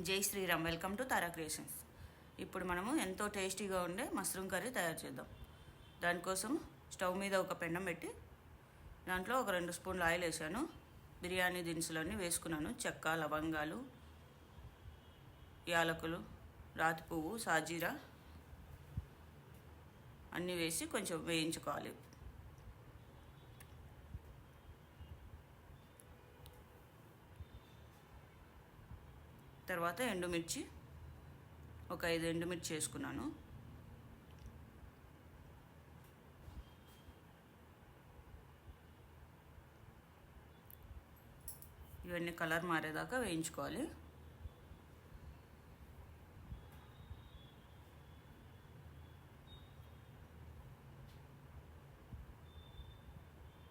జై Shriram. Welcome to Tara creations. ఇప్పుడు మనము ఎంతో టేస్టీగా ఉండే మష్రూమ్ కర్రీ తయారు చేద్దాం. దానికోసం స్టవ్ మీద ఒక పెన్నం పెట్టి దాంట్లో ఒక 2 స్పూన్లు ఆయిల్ వేసాను. బిర్యానీ దినుసులన్నీ వేసుకున్నాను. చెక్క, లవంగాలు, యాలకులు, రాతి పువ్వు, సాజీరా అన్నీ వేసి కొంచెం వేయించుకోవాలి. తర్వాత ఎండుమిర్చి ఒక 5 ఎండుమిర్చి వేసుకున్నాను. ఇవన్నీ కలర్ మారేదాకా వేయించుకోవాలి.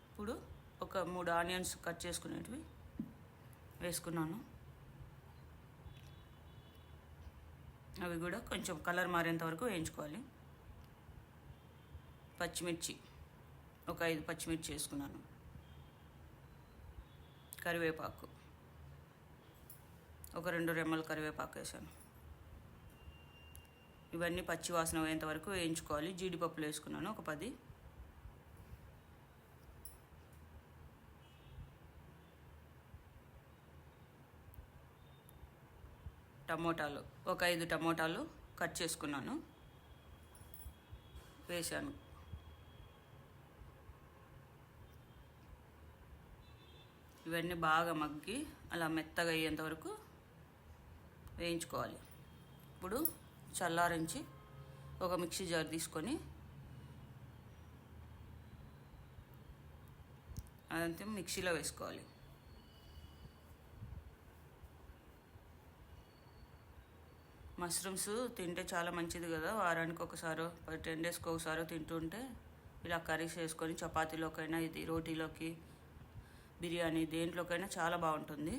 ఇప్పుడు ఒక 3 ఆనియన్స్ కట్ చేసుకునేటివి వేసుకున్నాను. అవి కూడా కొంచెం కలర్ మారేంత వరకు వేయించుకోవాలి. పచ్చిమిర్చి ఒక 5 పచ్చిమిర్చి వేసుకున్నాను. కరివేపాకు ఒక 2 రెమ్మలు కరివేపాకు వేసాను. ఇవన్నీ పచ్చి వాసన పోయేంత వరకు వేయించుకోవాలి. జీడిపప్పులు వేసుకున్నాను ఒక 10. టమోటాలు ఒక 5 టమోటాలు కట్ చేసుకున్నాను, వేసాను. ఇవన్నీ బాగా మగ్గి అలా మెత్తగా అయ్యేంత వరకు వేయించుకోవాలి. ఇప్పుడు చల్లారించి ఒక మిక్సీ జార్ తీసుకొని అదంతా మిక్సీలో వేసుకోవాలి. మష్రూమ్స్ తింటే చాలా మంచిది కదా. వారానికి ఒకసారో 10 డేస్కి ఒకసారో తింటుంటే ఇలా కర్రీస్ వేసుకొని చపాతీలోకైనా, ఇది రోటీలోకి, బిర్యానీ దేంట్లోకైనా చాలా బాగుంటుంది.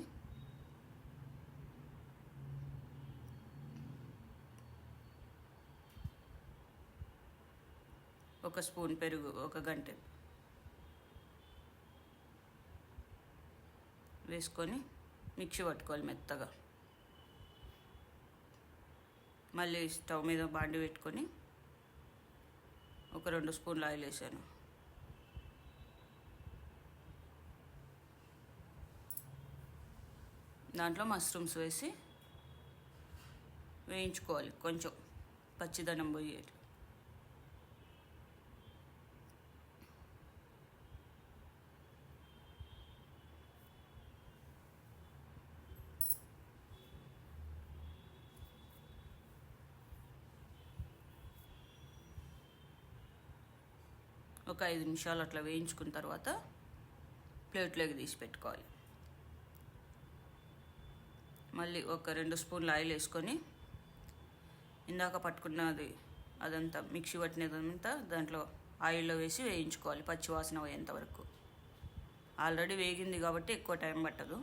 ఒక స్పూన్ పెరుగు, ఒక గంటె వేసుకొని మిక్సీ పట్టుకోవాలి మెత్తగా. మళ్ళీ స్టవ్ మీద బాండి పెట్టుకొని ఒక 2 స్పూన్లు ఆయిల్ వేసాను. దాంట్లో మష్రూమ్స్ వేసి వేయించుకోవాలి. కొంచెం పచ్చిదనం పోయేది. ఒక 5 నిమిషాలు అట్లా వేయించుకున్న తర్వాత ప్లేట్లోకి తీసి పెట్టుకోవాలి. మళ్ళీ ఒక 2 స్పూన్లు ఆయిల్ వేసుకొని ఇందాక పట్టుకున్నది అదంతా మిక్సీ పట్టినదంతా దాంట్లో ఆయిల్లో వేసి వేయించుకోవాలి పచ్చివాసన పోయేంత వరకు. ఆల్రెడీ వేగింది కాబట్టి ఎక్కువ టైం పట్టదు.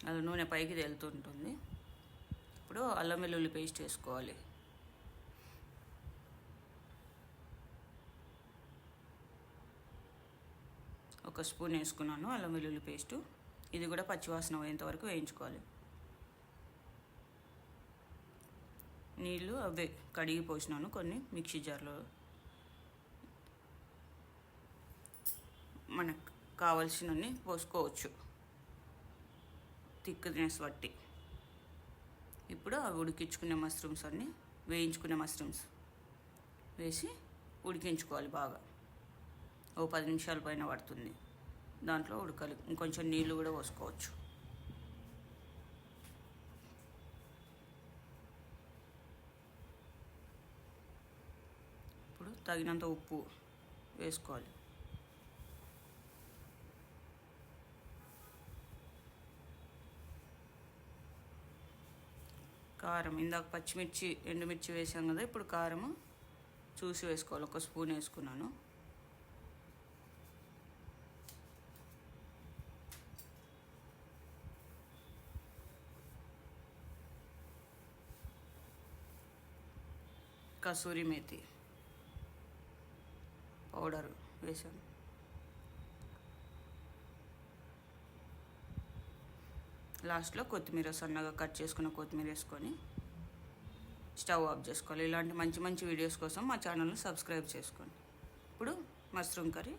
అలా నూనె పైకి తేలుతుంటుంది. ఇప్పుడు అల్లం వెల్లుల్లి పేస్ట్ వేసుకోవాలి. ఒక స్పూన్ వేసుకున్నాను అల్లం వెల్లుల్లి పేస్టు. ఇది కూడా పచ్చివాసన పోయేంత వరకు వేయించుకోవాలి. నీళ్ళు అవే కడిగి పోసినాను కొన్ని మిక్సీ జార్లో. మనకు కావాల్సినన్ని పోసుకోవచ్చు థిక్నెస్ బట్టి. ఇప్పుడు అవి ఉడికించుకునే మష్రూమ్స్ అన్నీ, వేయించుకునే మష్రూమ్స్ వేసి ఉడికించుకోవాలి బాగా. ఓ 10 నిమిషాల పైన పడుతుంది. దాంట్లో ఉడకాలి. ఇంకొంచెం నీళ్ళు కూడా పోసుకోవచ్చు. ఇప్పుడు తగినంత ఉప్పు వేసుకోవాలి. కారం ఇందాక పచ్చిమిర్చి, ఎండుమిర్చి వేసాం కదా, ఇప్పుడు కారము చూసి వేసుకోవాలి. ఒక స్పూన్ వేసుకున్నాను. కసూరి మేతి పౌడర్ వేసాను. లాస్ట్లో కొత్తిమీర, సన్నగా కట్ చేసుకున్న కొత్తిమీర వేసుకొని స్టవ్ ఆఫ్ చేసుకోవాలి. ఇలాంటి మంచి మంచి వీడియోస్ కోసం మా ఛానల్ని సబ్స్క్రైబ్ చేసుకోండి. ఇప్పుడు మష్రూమ్ కర్రీ